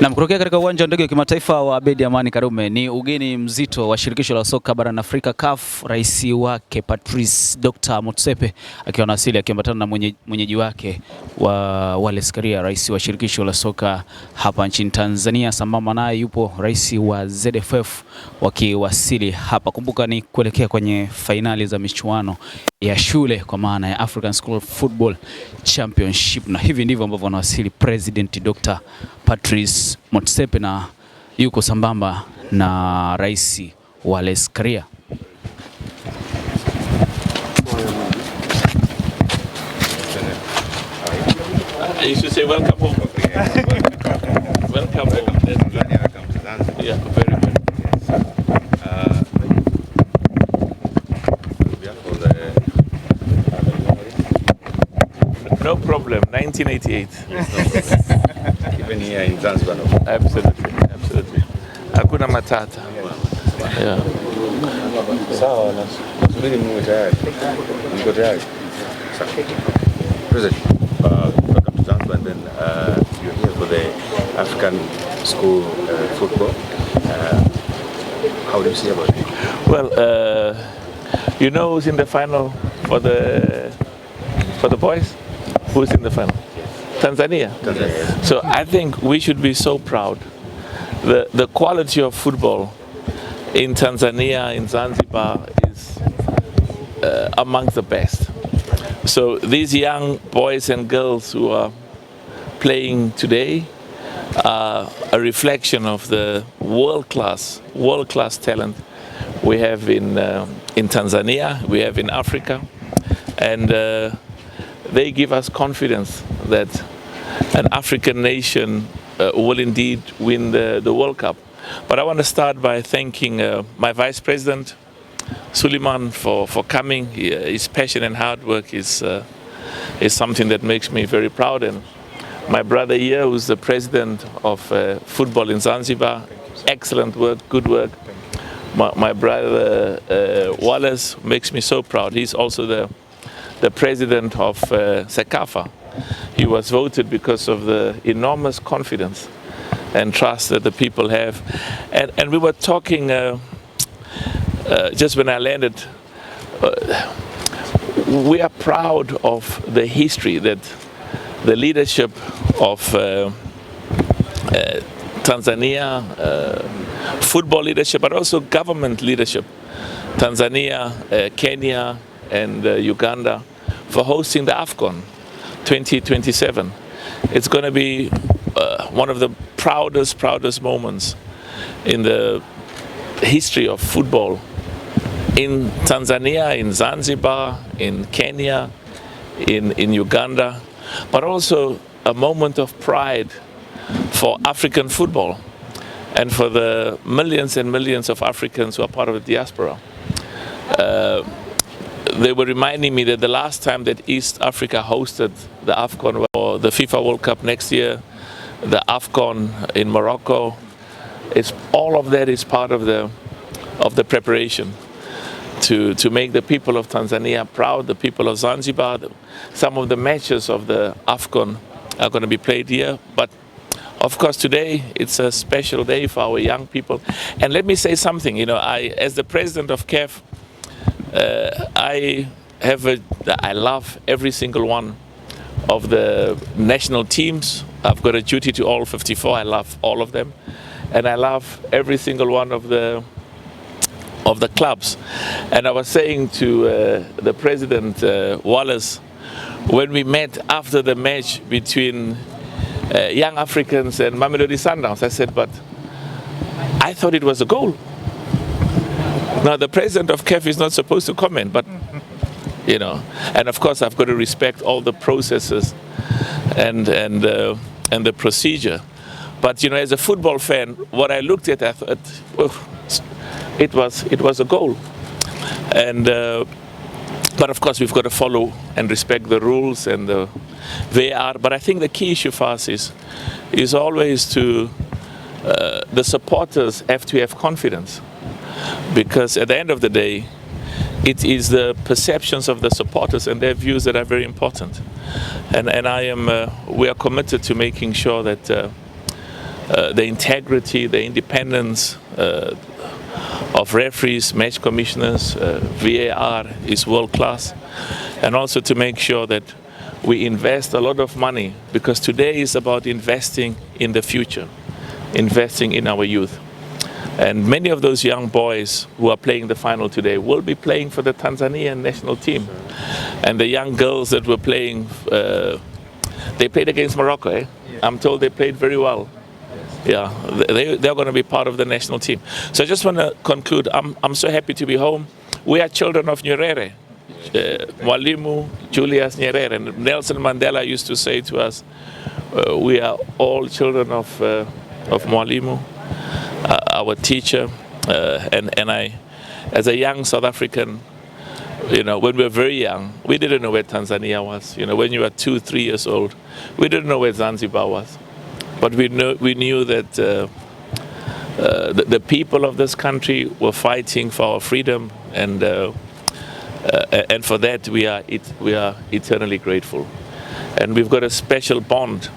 Na kutokea katika uwanja wa ndege wa kimataifa wa Abeid Amani Karume ni ugeni mzito wa shirikisho la soka barani Afrika CAF, rais wake Patrice Dr. Motsepe akiwa na asili akiambatana na mwenyeji wake wa Lile, rais wa shirikisho la soka hapa nchini Tanzania. Sambamba naye yupo rais wa ZFF wakiwasili hapa. Kumbuka ni kuelekea kwenye fainali za michuano ya shule kwa maana ya African School Football Championship, na hivi ndivyo ambavyo wanawasili President Dr. Patrice Motsepe na yuko sambamba na rais wa Lile. You should say welcome home. Welcome home. Yeah, very good. No problem. 1988. Even here in Zanzibar. Absolutely, absolutely. Hakuna matata. Yeah. Sawa, nasubiri muwe tayari. Niko tayari. President, welcome to Zanzibar, and then you're here for the African School Football. How do you see about it? Well, you know who's in the final for the boys? Who's in the final? Tanzania. So I think we should be so proud. The quality of football in Tanzania, in Zanzibar, is among the best. So these young boys and girls who are playing today are a reflection of the world-class talent we have in Tanzania, we have in Africa, and they give us confidence that an African nation will indeed win the World Cup. But I want to start by thanking my Vice President, Suleiman, for coming. His passion and hard work is something that makes me very proud. And my brother here, who's the President of football in Zanzibar, excellent work, good work. My brother Wallace makes me so proud. He's also the president of CECAFA. He was voted because of the enormous confidence and trust that the people have. And we were talking just when I landed, we are proud of the history that the leadership of Tanzania, football leadership, but also government leadership, Tanzania, Kenya, and Uganda, for hosting the AFCON 2027. It's going to be one of the proudest moments in the history of football in Tanzania, in Zanzibar, in Kenya, in Uganda, but also a moment of pride for African football and for the millions and millions of Africans who are part of the diaspora. They were reminding me that the last time that East Africa hosted the AFCON or the FIFA World Cup next year, the AFCON in Morocco, all of that is part of the preparation to make the people of Tanzania proud, the people of Zanzibar. Some of the matches of the AFCON are going to be played here, but of course today it's a special day for our young people. And let me say something, as the president of CAF, I love every single one of the national teams. I've got a duty to all 54. I love all of them, and I love every single one of the clubs. And I was saying to the president Wallace, when we met after the match between Young Africans and Mamelodi Sundowns, I said, but I thought it was a goal. Now, the president of CAF is not supposed to comment, but, and of course I've got to respect all the processes and the procedure. But, as a football fan, what I looked at, I thought, it was a goal. And, but of course we've got to follow and respect the rules and the VAR. But I think the key issue for us is always the supporters have to have confidence. Because at the end of the day, it is the perceptions of the supporters and their views that are very important. And we are committed to making sure that the integrity, the independence of referees, match commissioners, VAR is world class, and also to make sure that we invest a lot of money, because today is about investing in the future, investing in our youth. And many of those young boys who are playing the final today will be playing for the Tanzanian national team. And the young girls that were playing, they played against Morocco, eh? Yeah. I'm told they played very well. Yeah, they're going to be part of the national team. So I just want to conclude, I'm so happy to be home. We are children of Nyerere, Mwalimu Julius Nyerere. And Nelson Mandela used to say to us, we are all children of Mwalimu, our teacher. And I, as a young South African, you know, when we were very young, we didn't know where Tanzania was. You know, when you were 2, 3 years old, we didn't know where Zanzibar was. But we knew that the people of this country were fighting for our freedom, and for that we are eternally grateful. And we've got a special bond.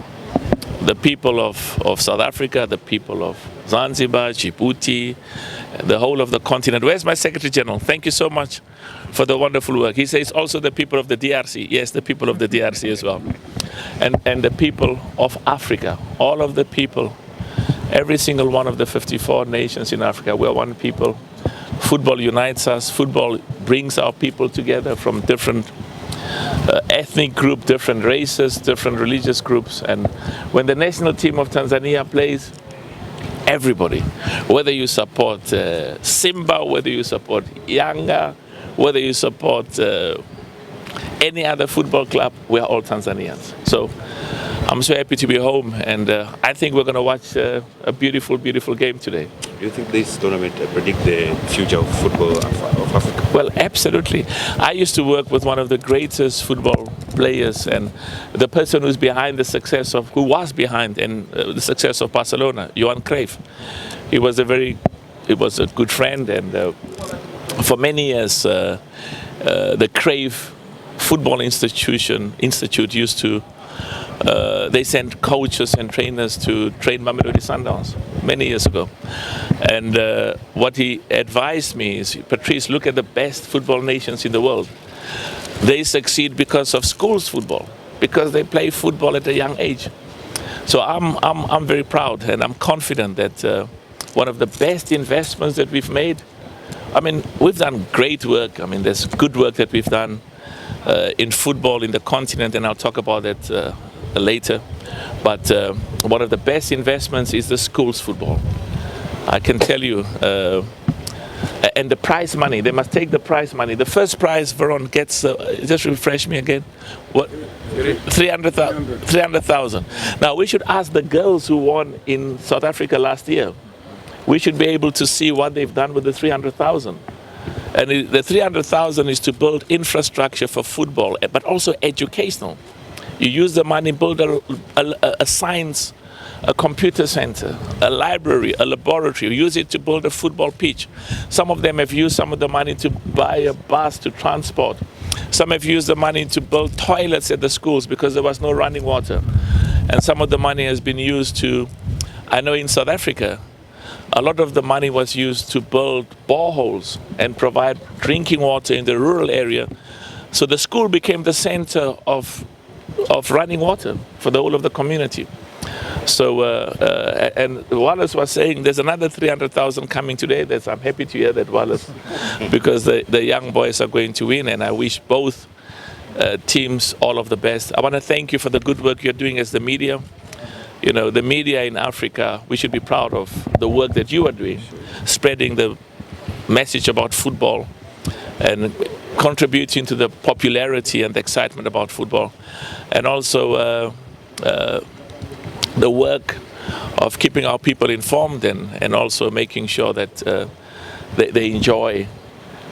The people of South Africa, the people of Zanzibar, Djibouti, the whole of the continent. Where's my Secretary General? Thank you so much for the wonderful work. He says also the people of the DRC. Yes, the people of the DRC as well. And the people of Africa, all of the people, every single one of the 54 nations in Africa, we're one people. Football unites us. Football brings our people together from different ethnic groups, different races, different religious groups. And when the national team of Tanzania plays, everybody, whether you support Simba, whether you support Yanga, whether you support any other football club, we are all Tanzanians. So I'm so happy to be home, and I think we're going to watch a beautiful, beautiful game today. Do you think this tournament predict the future of football of Africa? Well, absolutely. I used to work with one of the greatest football players, and the person who was behind the success of the success of Barcelona, Johan Cruyff. He was a good friend, and for many years, the Cruyff Football Institute used to. They sent coaches and trainers to train Mamelodi Sundowns many years ago. And what he advised me is, Patrice, look at the best football nations in the world. They succeed because of schools football, because they play football at a young age. So I'm very proud, and I'm confident that one of the best investments that we've made, I mean, we've done great work. I mean, there's good work that we've done in football in the continent, and I'll talk about that later. But one of the best investments is the schools football. I can tell you, and the prize money, they must take the prize money. The first prize, Veron, gets, just refresh me again, what? 300,000. Now we should ask the girls who won in South Africa last year. We should be able to see what they've done with the 300,000. And the 300,000 is to build infrastructure for football, but also educational. You use the money, build a science, a computer center, a library, a laboratory. You use it to build a football pitch. Some of them have used some of the money to buy a bus to transport. Some have used the money to build toilets at the schools because there was no running water. And some of the money has been used to, I know in South Africa, a lot of the money was used to build boreholes and provide drinking water in the rural area. So the school became the center of running water for the whole of the community. So, and Wallace was saying there's another 300,000 coming today. I'm happy to hear that, Wallace, because the young boys are going to win, and I wish both teams all of the best. I want to thank you for the good work you're doing as the media. You know, the media in Africa, we should be proud of the work that you are doing, spreading the message about football and contributing to the popularity and the excitement about football. And also the work of keeping our people informed and also making sure that they enjoy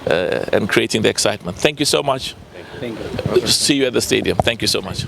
and creating the excitement. Thank you so much. Thank you. See you at the stadium. Thank you so much.